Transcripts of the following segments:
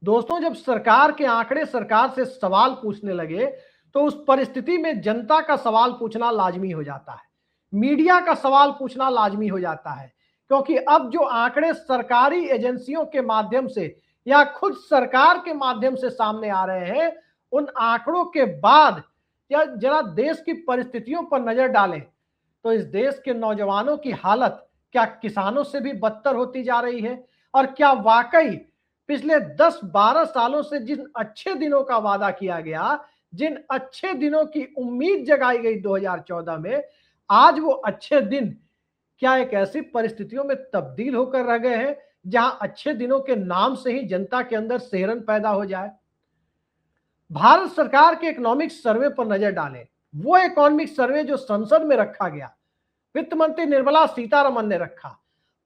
दोस्तों, जब सरकार के आंकड़े सरकार से सवाल पूछने लगे तो उस परिस्थिति में जनता का सवाल पूछना लाजमी हो जाता है, मीडिया का सवाल पूछना लाजमी हो जाता है, क्योंकि अब जो आंकड़े सरकारी एजेंसियों के माध्यम से या खुद सरकार के माध्यम से सामने आ रहे हैं, उन आंकड़ों के बाद या जरा देश की परिस्थितियों पर नजर डालें तो इस देश के नौजवानों की हालत क्या किसानों से भी बदतर होती जा रही है? और क्या वाकई पिछले 10-12 सालों से जिन अच्छे दिनों का वादा किया गया, जिन अच्छे दिनों की उम्मीद जगाई गई 2014 में, आज वो अच्छे दिन क्या एक ऐसी परिस्थितियों में तब्दील होकर रह गए हैं जहां अच्छे दिनों के नाम से ही जनता के अंदर सिहरन पैदा हो जाए? भारत सरकार के इकोनॉमिक सर्वे पर नजर डालें, वो इकोनॉमिक सर्वे जो संसद में रखा गया, वित्त मंत्री निर्मला सीतारमन ने रखा,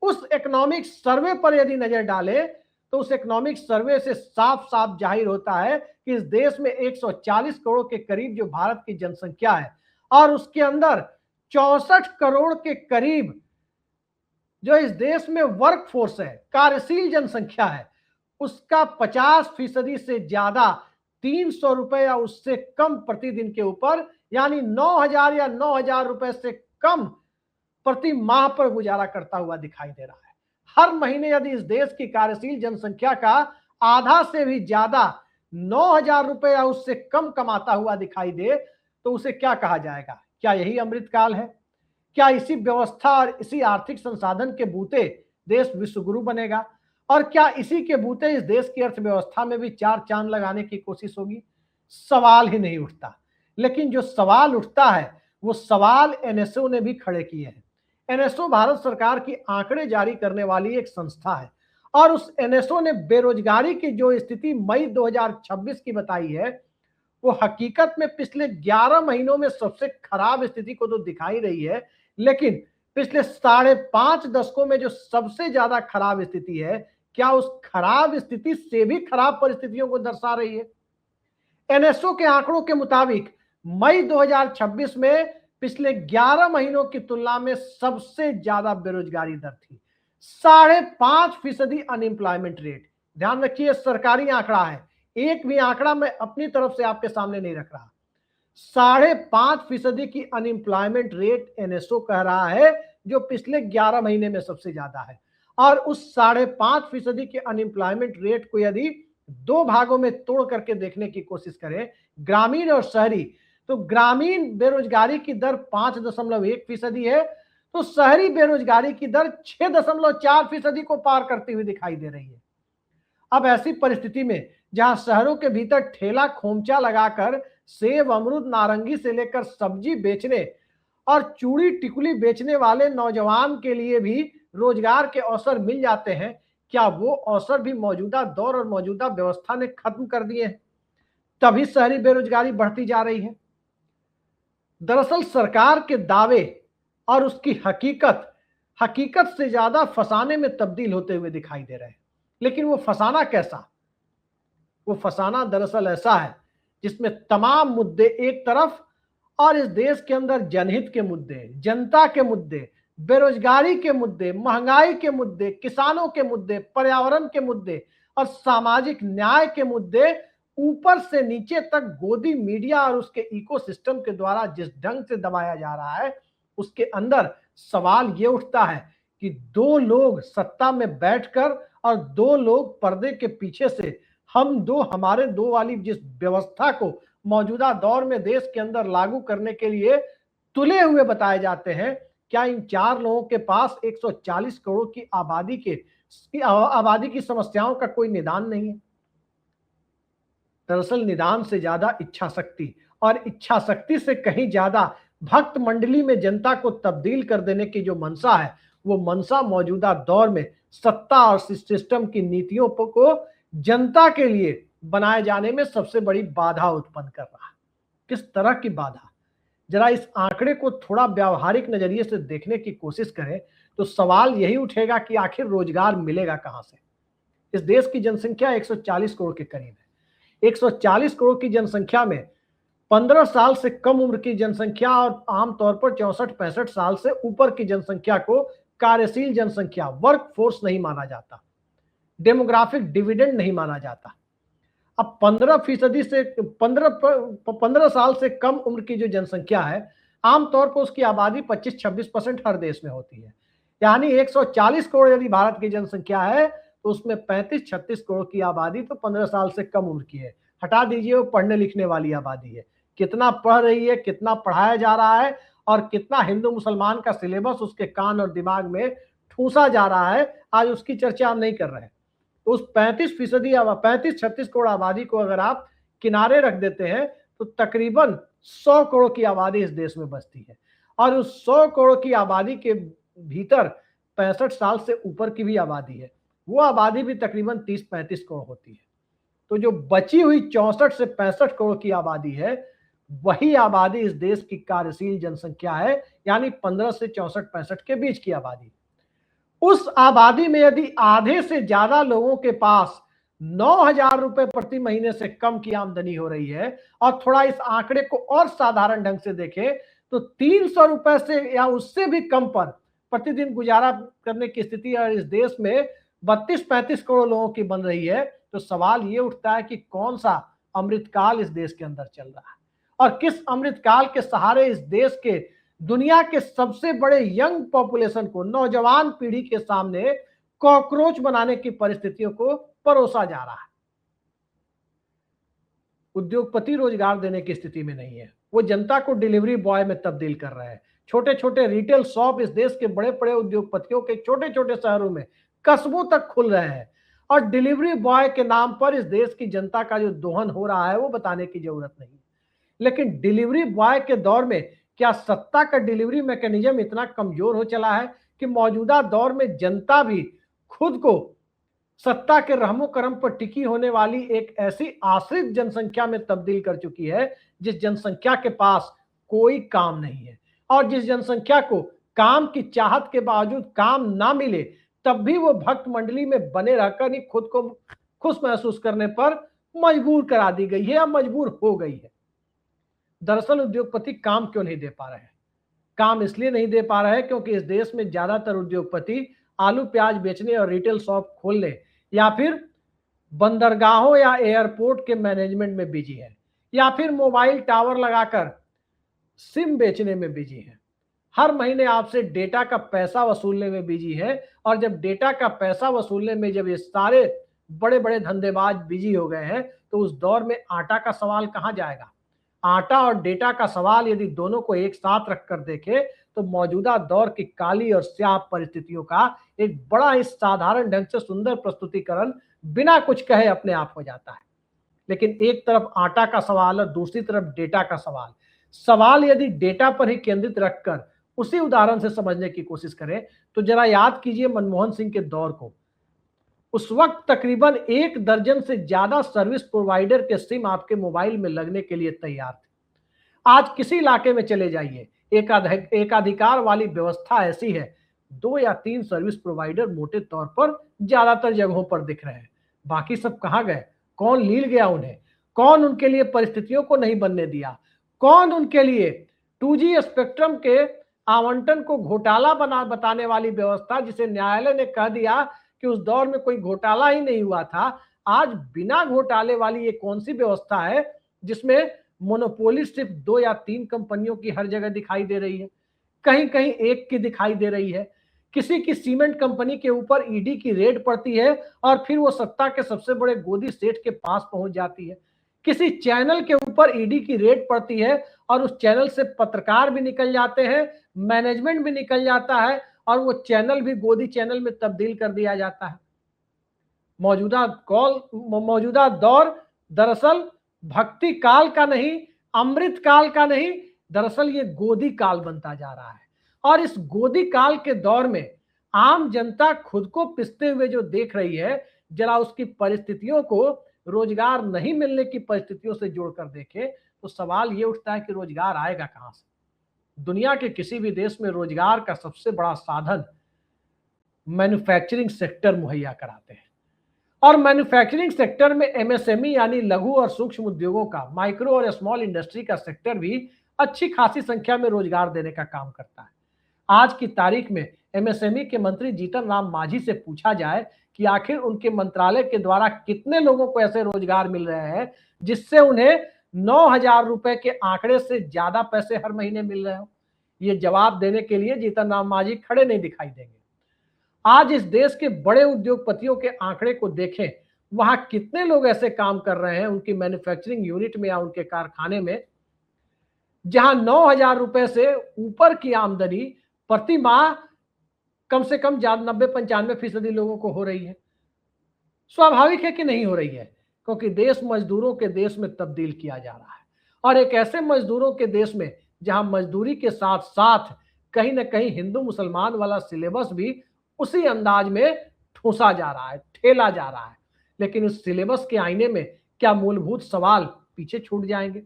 उस इकोनॉमिक सर्वे पर यदि नजर डालें तो उस इकोनॉमिक सर्वे से साफ साफ जाहिर होता है कि इस देश में 140 करोड़ के करीब जो भारत की जनसंख्या है और उसके अंदर 64 करोड़ के करीब जो इस देश में वर्क फोर्स है, कार्यशील जनसंख्या है, उसका 50% से ज्यादा 300 रुपए या उससे कम प्रतिदिन के ऊपर, यानी 9,000 या 9,000 रुपए से कम प्रति माह पर गुजारा करता हुआ दिखाई दे रहा है। हर महीने यदि इस देश की कार्यशील जनसंख्या का आधा से भी ज्यादा 9,000 रुपए या उससे कम कमाता हुआ दिखाई दे तो उसे क्या कहा जाएगा? क्या यही अमृतकाल है? क्या इसी व्यवस्था और इसी आर्थिक संसाधन के बूते देश विश्वगुरु बनेगा? और क्या इसी के बूते इस देश की अर्थव्यवस्था में भी चार चांद लगाने की कोशिश होगी? सवाल ही नहीं उठता। लेकिन जो सवाल उठता है वो सवाल एनएसओ ने भी खड़े किए हैं। एनएसओ भारत सरकार की आंकड़े जारी करने वाली एक संस्था है और उस एनएसओ ने बेरोजगारी की जो स्थिति मई 2026 की बताई है वो हकीकत में पिछले 11 महीनों में सबसे खराब स्थिति को तो दिखाई रही है, लेकिन पिछले 5.5 दशकों में जो सबसे ज्यादा खराब स्थिति है, क्या उस खराब स्थिति से भी खराब परिस्थितियों को दर्शा रही है? एनएसओ के आंकड़ों के मुताबिक मई 2026 में पिछले 11 महीनों की तुलना में सबसे ज्यादा बेरोजगारी दर थी, 5.5% अनएम्प्लॉयमेंट रेट। ध्यान रखिए, सरकारी आंकड़ा है, एक भी आंकड़ा मैं अपनी तरफ से आपके सामने नहीं रख रहा। 5.5% की अनएम्प्लॉयमेंट रेट एनएसओ कह रहा है, जो पिछले 11 महीने में सबसे ज्यादा है। और उस 5.5% की अनएम्प्लॉयमेंट रेट को यदि दो भागों में तोड़ करके देखने की कोशिश करें, ग्रामीण और शहरी, तो ग्रामीण बेरोजगारी की दर 5.1% है, तो शहरी बेरोजगारी की दर 6.4% को पार करती हुई दिखाई दे रही है। अब ऐसी परिस्थिति में जहां शहरों के भीतर ठेला खोमचा लगाकर सेब, अमरूद, नारंगी से लेकर सब्जी बेचने और चूड़ी टिकुली बेचने वाले नौजवान के लिए भी रोजगार के अवसर मिल जाते हैं, क्या वो अवसर भी मौजूदा दौर और मौजूदा व्यवस्था ने खत्म कर दिए हैं? तभी शहरी बेरोजगारी बढ़ती जा रही है। दरअसल सरकार के दावे और उसकी हकीकत से ज्यादा फसाने में तब्दील होते हुए दिखाई दे रहे हैं। लेकिन वो फसाना कैसा? वो फसाना दरअसल ऐसा है जिसमें तमाम मुद्दे एक तरफ और इस देश के अंदर जनहित के मुद्दे, जनता के मुद्दे, बेरोजगारी के मुद्दे, महंगाई के मुद्दे, किसानों के मुद्दे, पर्यावरण के मुद्दे और सामाजिक न्याय के मुद्दे ऊपर से नीचे तक गोदी मीडिया और उसके इकोसिस्टम के द्वारा जिस ढंग से दबाया जा रहा है, उसके अंदर सवाल ये उठता है कि दो लोग सत्ता में बैठकर और दो लोग पर्दे के पीछे से हम दो हमारे दो वाली जिस व्यवस्था को मौजूदा दौर में देश के अंदर लागू करने के लिए तुले हुए बताए जाते हैं, क्या इन चार लोगों के पास 140 करोड़ की आबादी की समस्याओं का कोई निदान नहीं है? दरअसल निदान से ज्यादा इच्छा शक्ति, और इच्छा शक्ति से कहीं ज्यादा भक्त मंडली में जनता को तब्दील कर देने की जो मंशा है, वो मंशा मौजूदा दौर में सत्ता और सिस्टम की नीतियों को जनता के लिए बनाए जाने में सबसे बड़ी बाधा उत्पन्न कर रहा है। किस तरह की बाधा? जरा इस आंकड़े को थोड़ा व्यावहारिक नजरिए से देखने की कोशिश करें तो सवाल यही उठेगा कि आखिर रोजगार मिलेगा कहां से? इस देश की जनसंख्या 140 करोड़ के करीब है। 140 करोड़ की जनसंख्या में 15 साल से कम उम्र की जनसंख्या और आमतौर पर 64-65 साल से ऊपर की जनसंख्या को कार्यशील जनसंख्या, वर्क फोर्स नहीं माना जाता, डेमोग्राफिक डिविडेंड नहीं माना जाता। अब 15% से 15 साल से कम उम्र की जो जनसंख्या है, आमतौर पर उसकी आबादी 25-26% हर देश में होती है। यानी 140 करोड़ यदि भारत की जनसंख्या है तो उसमें 35-36 करोड़ की आबादी तो 15 साल से कम उम्र की है। हटा दीजिए वो पढ़ने लिखने वाली आबादी है। कितना पढ़ रही है, कितना पढ़ाया जा रहा है और कितना हिंदू मुसलमान का सिलेबस उसके कान और दिमाग में ठूसा जा रहा है, आज उसकी चर्चा हम नहीं कर रहे हैं। तो उस 35-36 करोड़ आबादी को अगर आप किनारे रख देते हैं तो तकरीबन 100 करोड़ की आबादी इस देश में बसती है और उस 100 करोड़ की आबादी के भीतर 65 साल से ऊपर की भी आबादी है, वो आबादी भी तकरीबन 30-35 करोड़ होती है। तो जो बची हुई 64 से 65 करोड़ की आबादी है, वही आबादी इस देश की कार्यशील जनसंख्या है, यानी 15 से 64-65 के बीच की आबादी। उस आबादी में यदि आधे से ज्यादा लोगों के पास 9,000 रुपए प्रति महीने से कम की आमदनी हो रही है और थोड़ा इस आंकड़े को और साधारण ढंग से देखें तो 300 रुपए से या उससे भी कम पर प्रतिदिन गुजारा करने की स्थिति और इस देश में 32-35 करोड़ लोगों की बन रही है, तो सवाल ये उठता है कि कौन सा अमृतकाल इस देश के अंदर चल रहा है और किस अमृतकाल के सहारे इस देश के दुनिया के सबसे बड़े यंग पॉपुलेशन को, नौजवान पीढ़ी के सामने कॉकरोच बनाने की परिस्थितियों को परोसा जा रहा है। उद्योगपति रोजगार देने की स्थिति में नहीं है, वो जनता को डिलीवरी बॉय में तब्दील कर रहे हैं। छोटे छोटे रिटेल शॉप इस देश के बड़े बड़े उद्योगपतियों के छोटे छोटे शहरों में, कस्बों तक खुल रहे हैं और डिलीवरी बॉय के नाम पर इस देश की जनता का जो दोहन हो रहा है वो बताने की जरूरत नहीं। लेकिन डिलीवरी बॉय के दौर में क्या सत्ता का डिलीवरी मैकेनिज्म इतना कमजोर हो चला है कि मौजूदा दौर में जनता भी खुद को सत्ता के रहमो करम पर टिकी होने वाली एक ऐसी आश्रित जनसंख्या में तब्दील कर चुकी है जिस जनसंख्या के पास कोई काम नहीं है और जिस जनसंख्या को काम की चाहत के बावजूद काम ना मिले तब भी वो भक्त मंडली में बने रहकर ही खुद को खुश महसूस करने पर मजबूर करा दी गई है या मजबूर हो गई है। दरअसल उद्योगपति काम क्यों नहीं दे पा रहे हैं? काम इसलिए नहीं दे पा रहे हैं क्योंकि इस देश में ज्यादातर उद्योगपति आलू प्याज बेचने और रिटेल शॉप खोलने या फिर बंदरगाहों या एयरपोर्ट के मैनेजमेंट में बिजी है या फिर मोबाइल टावर लगाकर सिम बेचने में बिजी है। हर महीने आपसे डेटा का पैसा वसूलने में बिजी है और जब डेटा का पैसा वसूलने में जब ये सारे बड़े बड़े धंधेबाज बिजी हो गए हैं तो उस दौर में आटा का सवाल कहां जाएगा? आटा और डेटा का सवाल यदि दोनों को एक साथ रखकर देखें तो मौजूदा दौर की काली और स्याह परिस्थितियों का एक बड़ा ही साधारण ढंग से सुंदर प्रस्तुतिकरण बिना कुछ कहे अपने आप हो जाता है। लेकिन एक तरफ आटा का सवाल और दूसरी तरफ डेटा का सवाल यदि डेटा पर ही केंद्रित रखकर उसी उदाहरण से समझने की कोशिश करें तो जरा याद कीजिए मनमोहन सिंह के दौर को। उस वक्त तकरीबन 1 दर्जन से ज्यादा सर्विस प्रोवाइडर के सिम आपके मोबाइल में लगने के लिए तैयार थे। आज किसी इलाके में चले जाइए, एकाधिकार वाली व्यवस्था ऐसी है, 2 या 3 सर्विस प्रोवाइडर मोटे तौर पर ज्यादातर जगहों पर दिख रहे हैं। बाकी सब कहां गए? कौन लील गया उन्हें? कौन उनके लिए परिस्थितियों को नहीं बनने दिया? कौन उनके लिए 2G स्पेक्ट्रम के आवंटन को घोटाला बताने वाली व्यवस्था, जिसे न्यायालय ने कह दिया कि उस दौर में कोई घोटाला ही नहीं हुआ था, आज बिना घोटाले वाली ये कौन सी व्यवस्था है जिसमें मोनोपोली सिर्फ 2 या 3 कंपनियों की हर जगह दिखाई दे रही है, कहीं कहीं एक की दिखाई दे रही है। किसी की सीमेंट कंपनी के ऊपर ईडी की रेड पड़ती है और फिर वो सत्ता के सबसे बड़े गोदी सेठ के पास पहुंच जाती है। किसी चैनल के ऊपर ईडी की रेड पड़ती है और उस चैनल से पत्रकार भी निकल जाते हैं, मैनेजमेंट भी निकल जाता है और वो चैनल भी गोदी चैनल में तब्दील कर दिया जाता है। मौजूदा दौर दरअसल भक्ति काल का नहीं, अमृत काल का नहीं, दरअसल ये गोदी काल बनता जा रहा है और इस गोदी काल के दौर में आम जनता खुद को पिसते हुए जो देख रही है, जरा उसकी परिस्थितियों को रोजगार नहीं मिलने की परिस्थितियों से जोड़कर देखे तो सवाल ये उठता है कि रोजगार आएगा कहां से? दुनिया के किसी भी देश में रोजगार का सबसे बड़ा साधन मैन्युफैक्चरिंग सेक्टर मुहैया कराते हैं और मैन्युफैक्चरिंग सेक्टर में एमएसएमई यानी लघु और सूक्ष्म उद्योगों का, माइक्रो और स्मॉल इंडस्ट्री का सेक्टर भी अच्छी खासी संख्या में रोजगार देने का काम करता है। आज की तारीख में एमएसएमई के मंत्री जीतन राम मांझी से पूछा जाए कि आखिर उनके मंत्रालय के द्वारा कितने लोगों को ऐसे रोजगार मिल रहे हैं जिससे उन्हें 9,000 रुपए के आंकड़े से ज्यादा पैसे हर महीने मिल रहे हो, ये जवाब देने के लिए जीतन राम मांझी खड़े नहीं दिखाई देंगे। आज इस देश के बड़े उद्योगपतियों के आंकड़े को देखें, वहां कितने लोग ऐसे काम कर रहे हैं उनकी मैन्युफैक्चरिंग यूनिट में या उनके कारखाने में, जहां 9,000 रुपए से ऊपर की आमदनी प्रति माह कम से कम 90-95% लोगों को हो रही है। स्वाभाविक है कि नहीं हो रही है, क्योंकि देश मजदूरों के देश में तब्दील किया जा रहा है, और एक ऐसे मजदूरों के देश में जहां मजदूरी के साथ साथ कहीं ना कहीं हिंदू मुसलमान वाला सिलेबस भी उसी अंदाज में ठूसा जा रहा है, ठेला जा रहा है। लेकिन इस सिलेबस के आईने में क्या मूलभूत सवाल पीछे छूट जाएंगे?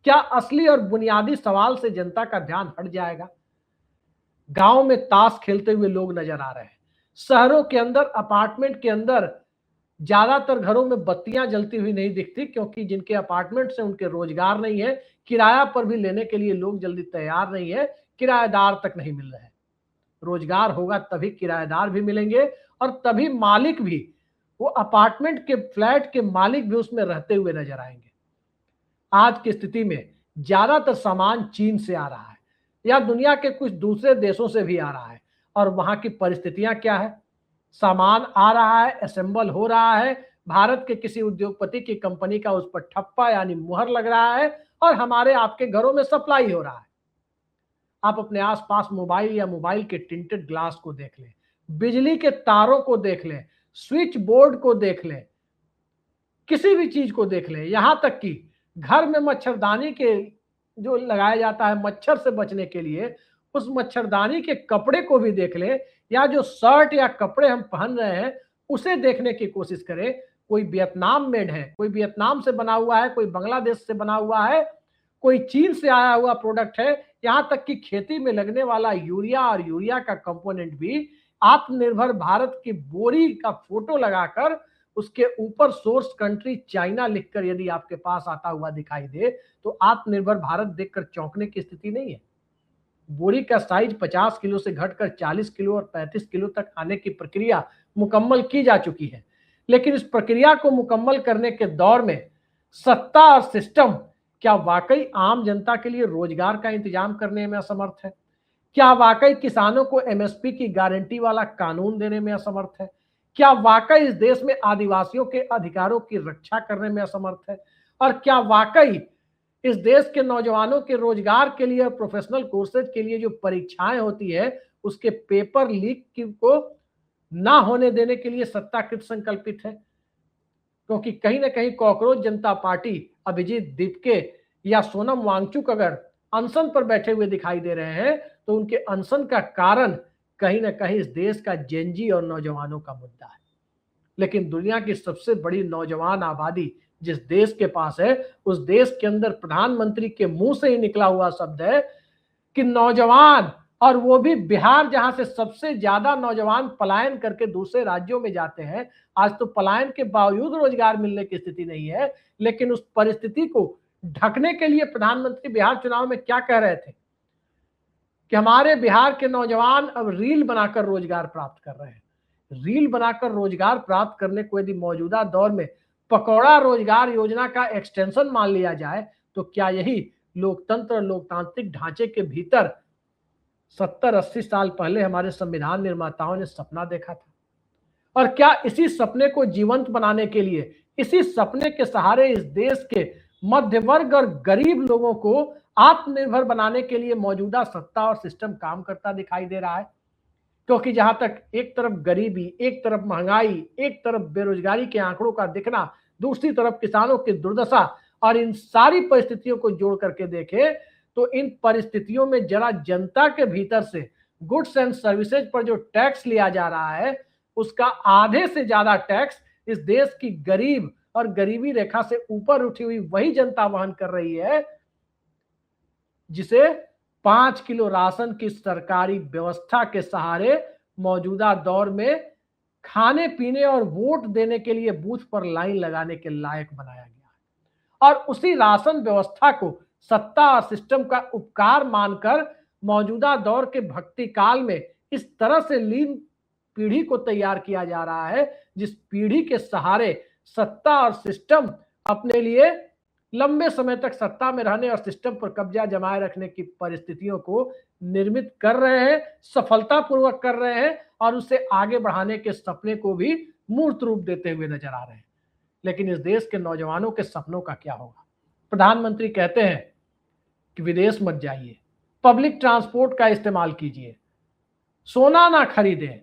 क्या असली और बुनियादी सवाल से जनता का ध्यान हट जाएगा? गांव में ताश खेलते हुए लोग नजर आ रहे हैं, शहरों के अंदर अपार्टमेंट के अंदर ज्यादातर घरों में बत्तियां जलती हुई नहीं दिखती, क्योंकि जिनके अपार्टमेंट से उनके रोजगार नहीं है, किराया पर भी लेने के लिए लोग जल्दी तैयार नहीं है, किराएदार तक नहीं मिल रहे हैं। रोजगार होगा तभी किराएदार भी मिलेंगे, और तभी मालिक भी, वो अपार्टमेंट के फ्लैट के मालिक भी उसमें रहते हुए नजर आएंगे। आज की स्थिति में ज्यादातर सामान चीन से आ रहा है या दुनिया के कुछ दूसरे देशों से भी आ रहा है, और वहां की परिस्थितियां क्या है? सामान आ रहा है, असेंबल हो रहा है, भारत के किसी उद्योगपति की कंपनी का उस पर ठप्पा यानी मुहर लग रहा है, और हमारे आपके घरों में सप्लाई हो रहा है। आप अपने आसपास मोबाइल या मोबाइल के टिंटेड ग्लास को देख लें, बिजली के तारों को देख लें, स्विच बोर्ड को देख लें, किसी भी चीज को देख लें, यहां तक कि घर में मच्छरदानी के जो लगाया जाता है मच्छर से बचने के लिए, उस मच्छरदानी के कपड़े को भी देख लें, या जो शर्ट या कपड़े हम पहन रहे हैं उसे देखने की कोशिश करें। कोई वियतनाम मेड है, कोई वियतनाम से बना हुआ है, कोई बांग्लादेश से बना हुआ है, कोई चीन से आया हुआ प्रोडक्ट है, यहां तक कि खेती में लगने वाला यूरिया और यूरिया का कंपोनेंट भी आत्मनिर्भर भारत की बोरी का फोटो लगाकर उसके ऊपर सोर्स कंट्री चाइना लिखकर यदि आपके पास आता हुआ दिखाई दे तो आत्मनिर्भर भारत देखकर चौंकने की स्थिति नहीं है। बोरी का साइज 50 किलो से घटकर 40 किलो और 35 किलो तक आने की प्रक्रिया मुकम्मल की जा चुकी है, लेकिन इस प्रक्रिया को मुकम्मल करने के दौर में सत्ता और सिस्टम क्या वाकई आम जनता के लिए रोजगार का इंतजाम करने में असमर्थ है? क्या वाकई किसानों को एमएसपी की गारंटी वाला कानून देने में असमर्थ है? क्या वाकई इस देश में आदिवासियों के अधिकारों की रक्षा करने में असमर्थ है? और क्या वाकई इस देश के नौजवानों के रोजगार के लिए और प्रोफेशनल कोर्सेज के लिए जो परीक्षाएं होती है उसके पेपर लीक को ना होने देने के लिए सत्ता कृत संकल्पित है? क्योंकि कहीं ना कहीं कॉकरोच जनता पार्टी, अभिजीत दीपके या सोनम वांगचुक अगर अनशन पर बैठे हुए दिखाई दे रहे हैं तो उनके अनशन का कारण कहीं ना कहीं इस देश का जेनजी और नौजवानों का मुद्दा है। लेकिन दुनिया की सबसे बड़ी नौजवान आबादी जिस देश के पास है, उस देश के अंदर प्रधानमंत्री के मुंह से ही निकला हुआ शब्द है कि नौजवान, और वो भी बिहार जहां से सबसे ज्यादा नौजवान पलायन करके दूसरे राज्यों में जाते हैं। आज तो पलायन के बावजूद रोजगार मिलने की स्थिति नहीं है, लेकिन उस परिस्थिति को ढकने के लिए प्रधानमंत्री बिहार चुनाव में क्या कह रहे थे कि हमारे बिहार के नौजवान अब रील बनाकर रोजगार प्राप्त कर रहे हैं। रील बनाकर रोजगार प्राप्त करने को यदि मौजूदा दौर में पकौड़ा रोजगार योजना का एक्सटेंशन मान लिया जाए तो क्या यही लोकतंत्र लोकतांत्रिक ढांचे के भीतर 70-80 साल पहले हमारे संविधान निर्माताओं ने सपना देखा था? और क्या इसी सपने को जीवंत बनाने के लिए, इसी सपने के सहारे इस देश के मध्य वर्ग और गरीब लोगों को आत्मनिर्भर बनाने के लिए मौजूदा सत्ता और सिस्टम काम करता दिखाई दे रहा है? क्योंकि जहां तक एक तरफ गरीबी, एक तरफ महंगाई, एक तरफ बेरोजगारी के आंकड़ों का दिखना, दूसरी तरफ किसानों की दुर्दशा, और इन सारी परिस्थितियों को जोड़ करके देखे तो इन परिस्थितियों में जरा जनता के भीतर से गुड्स एंड सर्विसेज पर जो टैक्स लिया जा रहा है उसका आधे से ज्यादा टैक्स इस देश की गरीब और गरीबी रेखा से ऊपर उठी हुई वही जनता वहन कर रही है जिसे 5 किलो राशन की सरकारी व्यवस्था के सहारे मौजूदा दौर में खाने पीने और वोट देने के लिए बूथ पर लाइन लगाने के लायक बनाया गया है। और उसी राशन व्यवस्था को सत्ता और सिस्टम का उपकार मानकर मौजूदा दौर के भक्ति काल में इस तरह से लीन पीढ़ी को तैयार किया जा रहा है जिस पीढ़ी के सहारे सत्ता और सिस्टम अपने लिए लंबे समय तक सत्ता में रहने और सिस्टम पर कब्जा जमाए रखने की परिस्थितियों को निर्मित कर रहे हैं, सफलतापूर्वक कर रहे हैं और उसे आगे बढ़ाने के सपने को भी मूर्त रूप देते हुए नजर आ रहे हैं। लेकिन इस देश के नौजवानों के सपनों का क्या होगा? प्रधानमंत्री कहते हैं कि विदेश मत जाइए, पब्लिक ट्रांसपोर्ट का इस्तेमाल कीजिए, सोना ना खरीदें,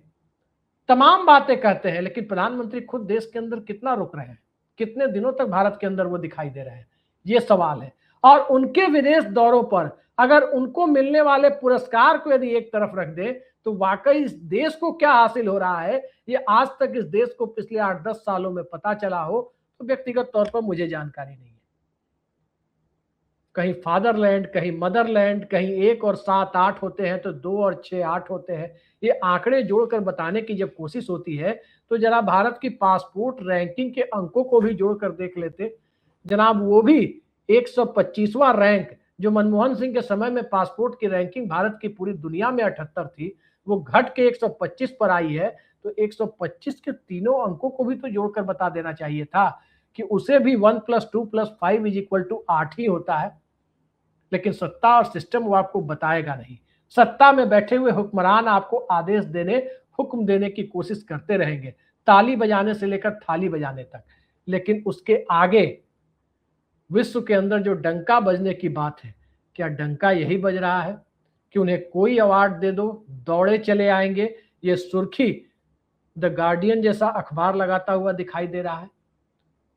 तमाम बातें कहते हैं, लेकिन प्रधानमंत्री खुद देश के अंदर कितना रुक रहे हैं, कितने दिनों तक भारत के अंदर वो दिखाई दे रहे हैं, ये सवाल है। और उनके विदेश दौरों पर अगर उनको मिलने वाले पुरस्कार को यदि एक तरफ रख दे तो वाकई इस देश को क्या हासिल हो रहा है, ये आज तक इस देश को पिछले 8-10 सालों में पता चला हो तो व्यक्तिगत तौर पर मुझे जानकारी नहीं है। कहीं फादरलैंड, कहीं मदरलैंड, कहीं 1 और 7-8 होते हैं तो 2 और 6-8 होते हैं। ये आंकड़े जोड़कर बताने की जब कोशिश होती है तो जरा भारत की पासपोर्ट रैंकिंग के अंकों को भी जोड़कर देख लेते। जनाब वो भी 125वां रैंक, जो मनमोहन सिंह के समय में पासपोर्ट की रैंकिंग भारत की पूरी दुनिया में 78 थी, वो घट के 125 पर आई है। तो 125 के तीनों अंकों को भी तो जोड़कर बता देना चाहिए था कि उसे भी 1 + 2 + 5 = 8 ही होता है। लेकिन सत्ता और सिस्टम वो आपको बताएगा नहीं। सत्ता में बैठे हुए हुक्मरान आपको आदेश देने, हुक्म देने की कोशिश करते रहेंगे, ताली बजाने से लेकर थाली बजाने तक। लेकिन उसके आगे विश्व के अंदर जो डंका बजने की बात है, क्या डंका यही बज रहा है कि उन्हें कोई अवार्ड दे दो, दौड़े चले आएंगे? ये सुर्खी द गार्डियन जैसा अखबार लगाता हुआ दिखाई दे रहा है।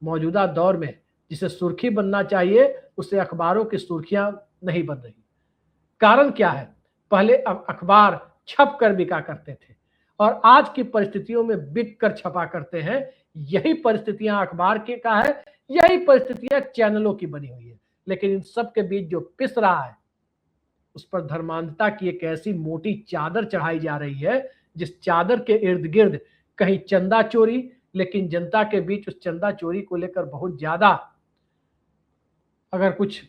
मौजूदा दौर में जिसे सुर्खी बनना चाहिए उसे अखबारों की सुर्खियां नहीं बन रही। कारण क्या है? पहले अखबार छप कर बिका करते थे और आज की परिस्थितियों में बिक कर छपा करते हैं। यही परिस्थितियां अखबार के का है, यही परिस्थितियां चैनलों की बनी हुई है। लेकिन इन सब के बीच जो पिस रहा है उस पर धर्मांधता की एक ऐसी मोटी चादर चढ़ाई जा रही है जिस चादर के इर्द गिर्द कहीं चंदा चोरी, लेकिन जनता के बीच उस चंदा चोरी को लेकर बहुत ज्यादा अगर कुछ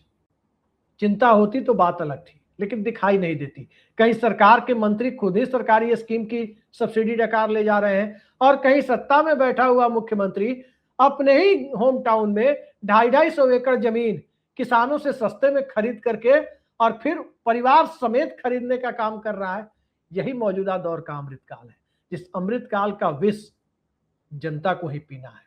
चिंता होती तो बात अलग थी, लेकिन दिखाई नहीं देती। कहीं सरकार के मंत्री खुद ही सरकारी स्कीम की सब्सिडी डकार ले जा रहे हैं और कहीं सत्ता में बैठा हुआ मुख्यमंत्री अपने ही होम टाउन में 250-250 एकड़ जमीन किसानों से सस्ते में खरीद करके और फिर परिवार समेत खरीदने का काम कर रहा है। यही मौजूदा दौर का अमृतकाल है, जिस अमृतकाल का विष जनता को ही पीना है।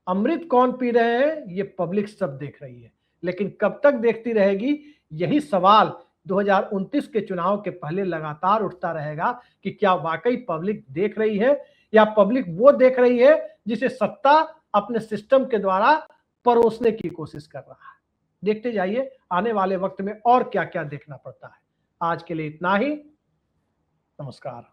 अमृत कौन पी रहे हैं ये पब्लिक सब देख रही है, लेकिन कब तक देखती रहेगी? यही सवाल 2029 के चुनाव के पहले लगातार उठता रहेगा कि क्या वाकई पब्लिक देख रही है या पब्लिक वो देख रही है जिसे सत्ता अपने सिस्टम के द्वारा परोसने की कोशिश कर रहा है। देखते जाइए आने वाले वक्त में और क्या क्या देखना पड़ता है। आज के लिए इतना ही। नमस्कार।